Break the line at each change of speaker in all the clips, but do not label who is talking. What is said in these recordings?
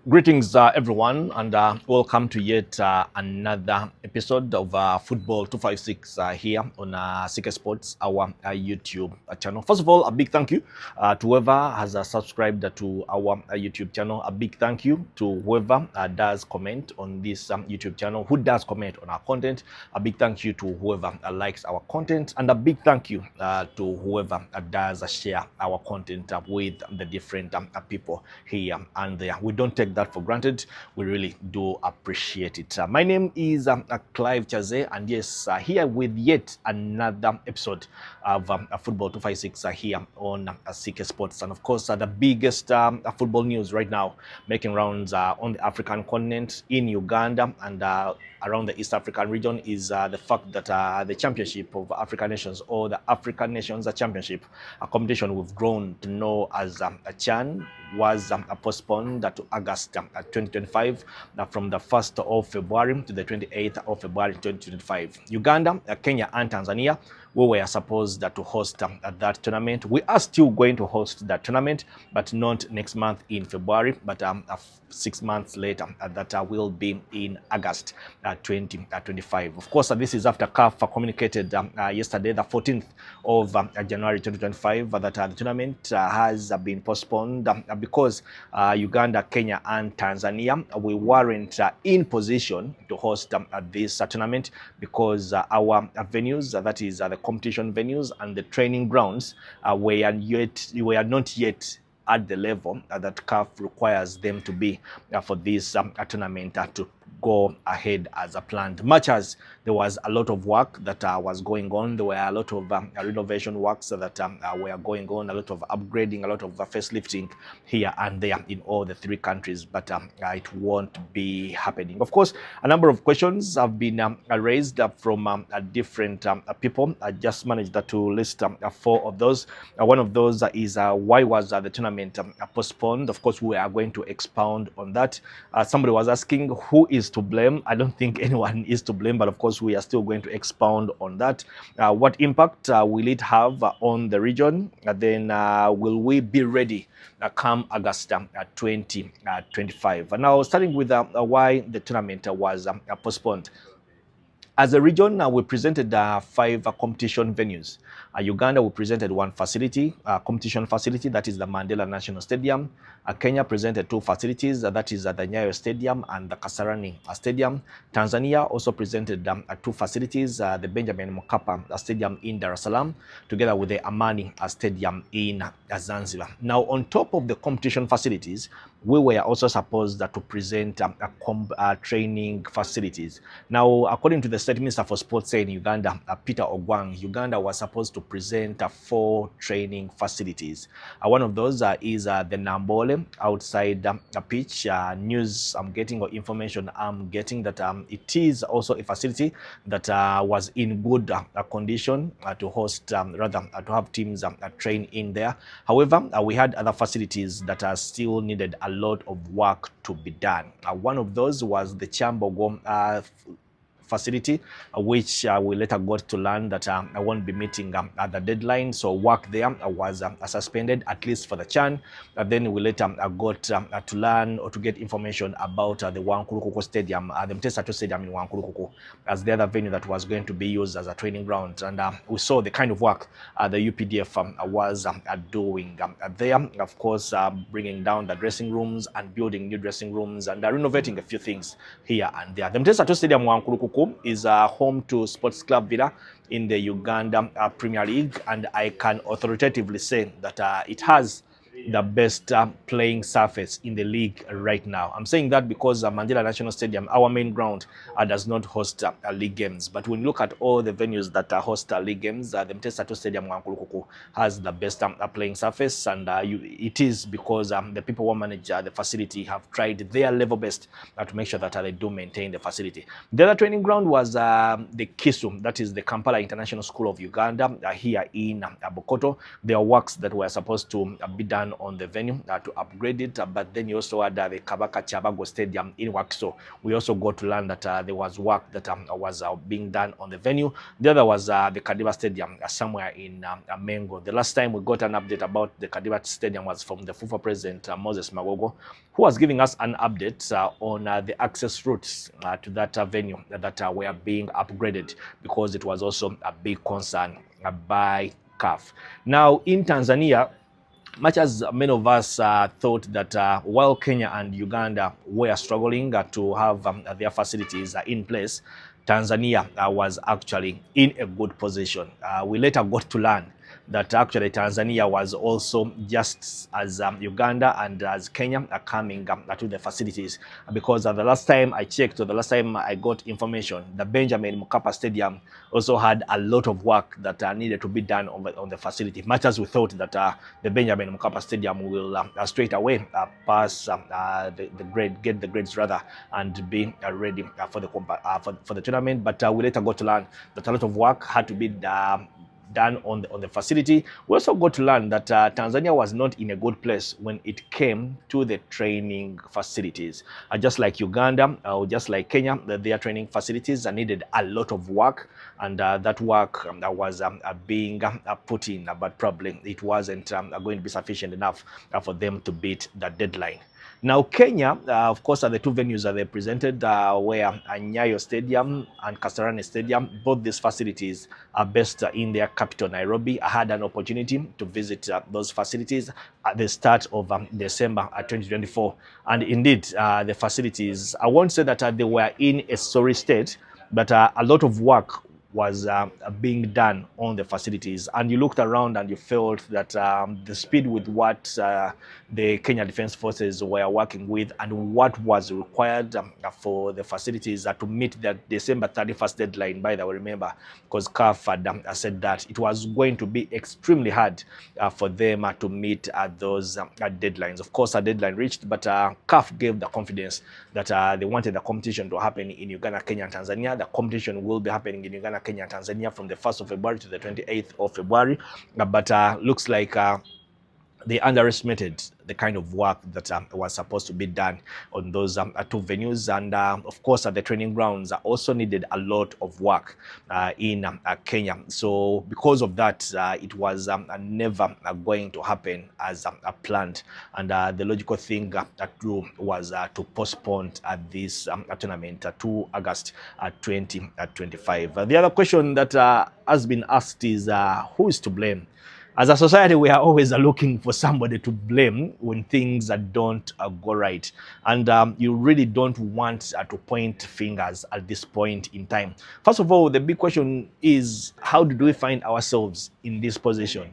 Greetings, everyone, and welcome to yet another episode of Football 256 here on CK Sports, our YouTube channel. First of all, a big thank you to whoever has subscribed to our YouTube channel. A big thank you to whoever does comment on this YouTube channel, who does comment on our content. A big thank you to whoever likes our content, and a big thank you to whoever does share our content with the different people here and there. We don't take that for granted. We really do appreciate it. My name is Clive Chaze, and yes, here with yet another episode of Football 256 here on CK Sports. And of course, the biggest football news right now making rounds on the African continent, in Uganda and around the East African region is the fact that the Championship of African Nations, or the African Nations Championship, a competition we've grown to know as a CHAN, was postponed to August 2025 from the 1st of February to the 28th of February 2025. Uganda, Kenya and Tanzania, we were supposed to host that tournament. We are still going to host that tournament, but not next month in February, but 6 months later. That will be in August 2025. Of course, this is after CAF communicated yesterday, the 14th of January 2025, that the tournament has been postponed because Uganda, Kenya and Tanzania, we weren't in position to host this tournament because our venues, that is the competition venues and the training grounds, were not yet at the level that CAF requires them to be for this tournament to go ahead as planned. Much as there was a lot of work that was going on, there were a lot of renovation works that were going on, a lot of upgrading, a lot of facelifting here and there in all the three countries, but it won't be happening. Of course, a number of questions have been raised from different people. I just managed to list 4 of those. One of those is why was the tournament postponed? Of course, we are going to expound on that. Somebody was asking who is to blame. I don't think anyone is to blame, but of course we are still going to expound on that. What impact will it have on the region? Then will we be ready come August 2025? Now, starting with why the tournament was postponed. As a region, we presented 5 competition venues. Uganda, we presented 1 facility, competition facility, that is the Mandela National Stadium. Kenya presented 2 facilities, that is the Nyayo Stadium and the Kasarani Stadium. Tanzania also presented 2 facilities, the Benjamin Mkapa Stadium in Dar es Salaam, together with the Amani Stadium in Zanzibar. Now, on top of the competition facilities, we were also supposed to present training facilities. Now, according to the State Minister for Sports in Uganda, Peter Ogwang, Uganda was supposed to present 4 training facilities. One of those is the Nambole outside a pitch. News I'm getting, or information I'm getting, that it is also a facility that was in good condition to host, rather to have teams train in there. However, we had other facilities that still needed a lot of work to be done. One of those was the Chambogo facility, which we later got to learn that I won't be meeting the deadline, so work there was suspended, at least for the CHAN. Then we later got to learn, or to get information about the Wankurukuku Stadium, the Mtesato Stadium in Wankurukuku, as the other venue that was going to be used as a training ground. And we saw the kind of work the UPDF was doing there, of course, bringing down the dressing rooms and building new dressing rooms and renovating a few things here and there. The Mtesato Stadium Wankurukuku is home to Sports Club Villa in the Uganda Premier League, and I can authoritatively say that it has the best playing surface in the league right now. I'm saying that because Mandela National Stadium, our main ground, does not host league games. But when you look at all the venues that host league games, the Mtesato Stadium Wankurukuku has the best playing surface, and it is because the people who manage the facility have tried their level best to make sure that they do maintain the facility. The other training ground was the KISU, that is the Kampala International School of Uganda, here in Bukoto. There are works that were supposed to be done done on the venue to upgrade it, but then you also had the Kabaka Chabago Stadium in work. So we also got to learn that there was work that was being done on the venue. The other was the Kadiba Stadium somewhere in Mengo. The last time we got an update about the Kadiba Stadium was from the FUFA president, Moses Magogo, who was giving us an update on the access routes to that venue that were being upgraded, because it was also a big concern by CAF. Now in Tanzania, much as many of us thought that while Kenya and Uganda were struggling to have their facilities in place, Tanzania was actually in a good position. We later got to learn that actually Tanzania was also just as Uganda and as Kenya are coming to the facilities, because the last time I checked, or the last time I got information, the Benjamin Mkapa Stadium also had a lot of work that needed to be done on the facility, much as we thought that the Benjamin Mkapa Stadium will straight away pass the grade, get the grades rather, and be ready for the tournament. But we later got to learn that a lot of work had to be done on the facility. We also got to learn that Tanzania was not in a good place when it came to the training facilities. Just like Uganda, or just like Kenya, their training facilities needed a lot of work, and that work was being put in, but probably it wasn't going to be sufficient enough for them to beat the deadline. Now Kenya, of course, are the two venues that they presented, where Nyayo Stadium and Kasarani Stadium, both these facilities are based in their capital, Nairobi. I had an opportunity to visit those facilities at the start of December 2024. And indeed, the facilities, I won't say that they were in a sorry state, but a lot of work was being done on the facilities, and you looked around and you felt that the speed with what the Kenya Defence Forces were working with and what was required for the facilities to meet the December 31st deadline, by the way, remember, because CAF had said that it was going to be extremely hard for them to meet those deadlines. Of course, a deadline reached, but CAF gave the confidence that they wanted the competition to happen in Uganda, Kenya, and Tanzania. The competition will be happening in Uganda, Kenya, and Tanzania from the 1st of February to the 28th of February. But looks like they underestimated the kind of work that was supposed to be done on those two venues. And of course, the training grounds also needed a lot of work in Kenya. So because of that, it was never going to happen as planned. And the logical thing to do was to postpone this tournament to August 2025. The other question that has been asked is who is to blame? As a society, we are always looking for somebody to blame when things don't go right. And you really don't want to point fingers at this point in time. First of all, the big question is, how did we find ourselves in this position?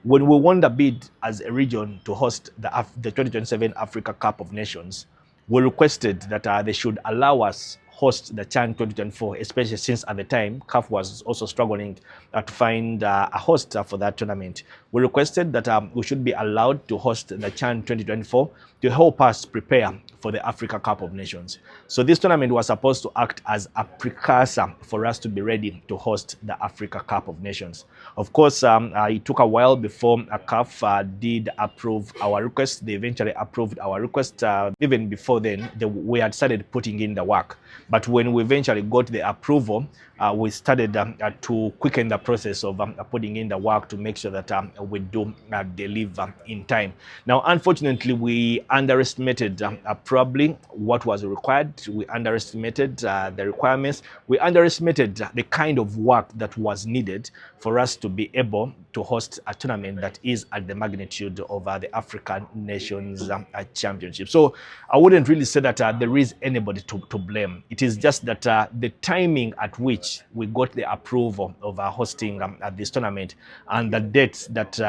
When we won the bid as a region to host the 2027 Africa Cup of Nations, we requested that they should allow us host the CHAN 2024, especially since at the time CAF was also struggling to find a host for that tournament. We requested that we should be allowed to host the CHAN 2024 to help us prepare for the Africa Cup of Nations. So this tournament was supposed to act as a precursor for us to be ready to host the Africa Cup of Nations. Of course, it took a while before CAF did approve our request. They eventually approved our request. Even before then, we had started putting in the work. But when we eventually got the approval, we started to quicken the process of putting in the work to make sure that we do deliver in time. Now, unfortunately, we underestimated probably what was required. We underestimated the requirements. We underestimated the kind of work that was needed for us to be able to host a tournament that is at the magnitude of the African Nations Championship. So I wouldn't really say that there is anybody to blame. It is just that the timing at which we got the approval of hosting this tournament and the dates that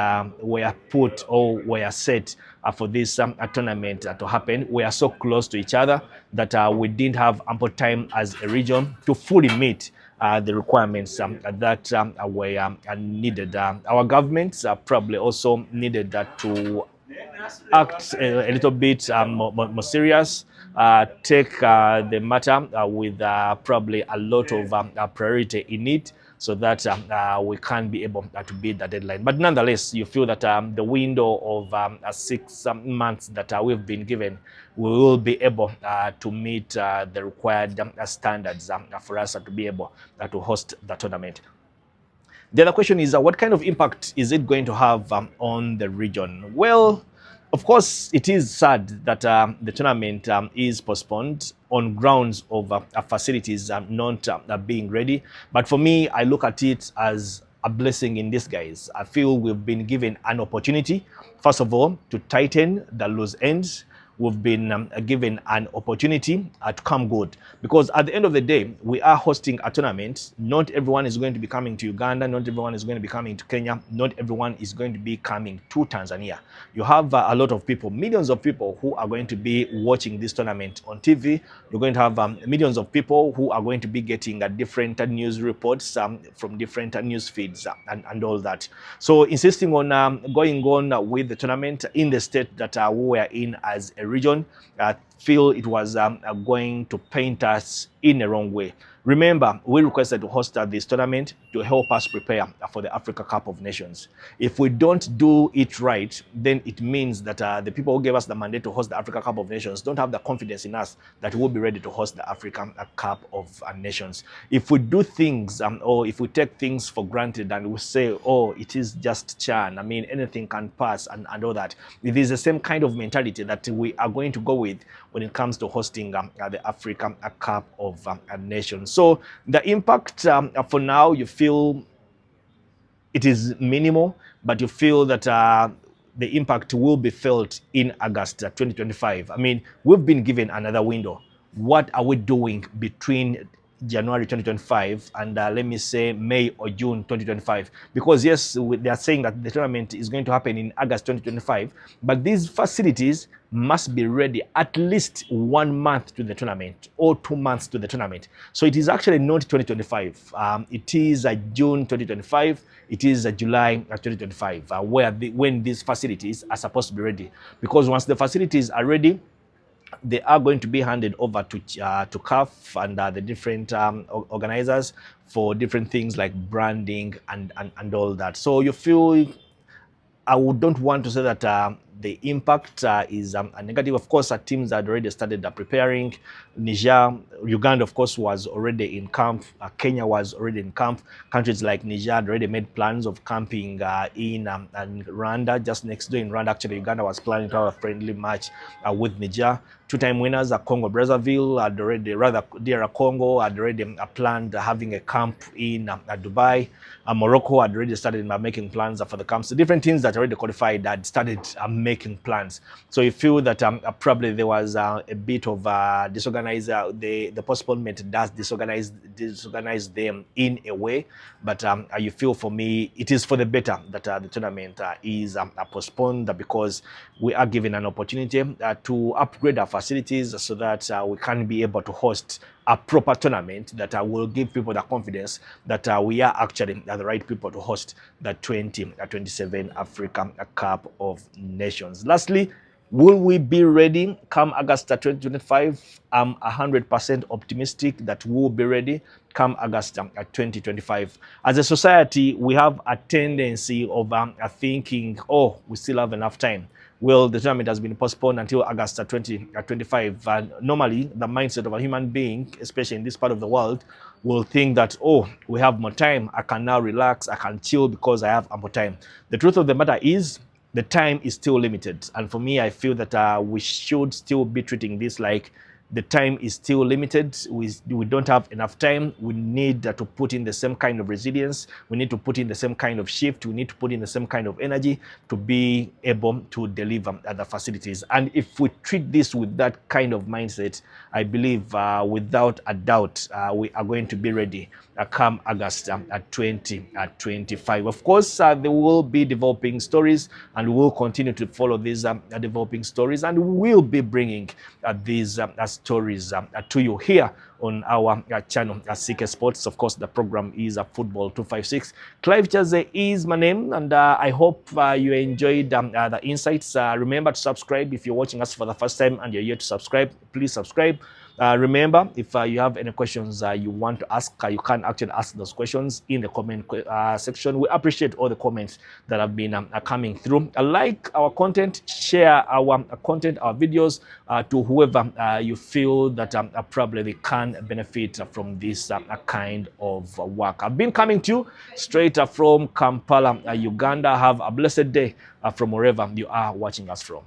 were put or were set for this tournament to happen were so close to each other that we didn't have ample time as a region to fully meet the requirements that were needed. Our governments probably also needed to act a little bit more serious, take the matter with probably a lot of priority in it, so that we can be able to beat the deadline. But nonetheless, you feel that the window of 6 months that we've been given, we will be able to meet the required standards for us to be able to host the tournament. The other question is, what kind of impact is it going to have on the region? Well, of course, it is sad that the tournament is postponed on grounds of facilities not being ready. But for me, I look at it as a blessing in disguise. I feel we've been given an opportunity, first of all, to tighten the loose ends. We've been given an opportunity to come good, because at the end of the day, we are hosting a tournament. Not everyone is going to be coming to Uganda. Not everyone is going to be coming to Kenya. Not everyone is going to be coming to Tanzania. You have a lot of people, millions of people who are going to be watching this tournament on TV. You're going to have millions of people who are going to be getting different news reports from different news feeds and all that. So insisting on going on with the tournament in the state that we were in as a region, I feel it was going to paint us in a wrong way. Remember, we requested to host this tournament to help us prepare for the Africa Cup of Nations. If we don't do it right, then it means that the people who gave us the mandate to host the Africa Cup of Nations don't have the confidence in us that we'll be ready to host the African Cup of Nations. If we do things or if we take things for granted and we say, oh, it is just Chan, I mean, anything can pass and all that, it is the same kind of mentality that we are going to go with when it comes to hosting the African Cup of Nations. So the impact for now, you feel it is minimal, but you feel that the impact will be felt in August 2025. I mean, we've been given another window. What are we doing between January 2025 and let me say May or June 2025? Because yes, they are saying that the tournament is going to happen in August 2025, but these facilities must be ready at least 1 month to the tournament or 2 months to the tournament. So it is actually not 2025. It is June 2025. It is July 2025 when these facilities are supposed to be ready. Because once the facilities are ready, they are going to be handed over to CAF and the different organizers for different things like branding and all that. So you feel, I don't want to say that the impact is a negative. Of course, our teams had already started preparing. Niger, Uganda, of course, was already in camp. Kenya was already in camp. Countries like Niger had already made plans of camping in Rwanda. Just next door in Rwanda, actually, Uganda was planning to have a friendly match with Niger. Two-time winners, Congo Brazzaville had already, rather DR Congo had already planned having a camp in Dubai. Morocco had already started making plans for the camps. The different teams that already qualified had started making plans. So you feel that probably there was a bit of disorganized, the postponement does disorganize them in a way. But you feel, for me, it is for the better that the tournament is postponed, because we are given an opportunity to upgrade our facilities so that we can be able to host a proper tournament that will give people the confidence that we are actually the right people to host the 2027 African Cup of Nations. Lastly, will we be ready come August 2025? I'm 100% optimistic that we'll be ready come August 2025. As a society, we have a tendency of thinking, oh, we still have enough time. Well, the tournament has been postponed until August 2025. Normally, the mindset of a human being, especially in this part of the world, will think that, oh, we have more time. I can now relax. I can chill because I have more time. The truth of the matter is, the time is still limited. And for me, I feel that we should still be treating this like the time is still limited. We don't have enough time. We need to put in the same kind of resilience. We need to put in the same kind of shift. We need to put in the same kind of energy to be able to deliver at the facilities. And if we treat this with that kind of mindset, I believe without a doubt, we are going to be ready come August 2025. Of course, there will be developing stories, and we will continue to follow these developing stories, and we will be bringing these stories to you here on our channel at CK Sports. Of course, the program is Football 256. Clive Chaze is my name, and I hope you enjoyed the insights. Remember to subscribe if you're watching us for the first time and you're yet to subscribe. Please subscribe. Remember, if you have any questions you want to ask, you can actually ask those questions in the comment section. We appreciate all the comments that have been coming through. Like our content, share our content, our videos to whoever you feel that probably they can benefit from this kind of work. I've been coming to you straight from Kampala, Uganda. Have a blessed day from wherever you are watching us from.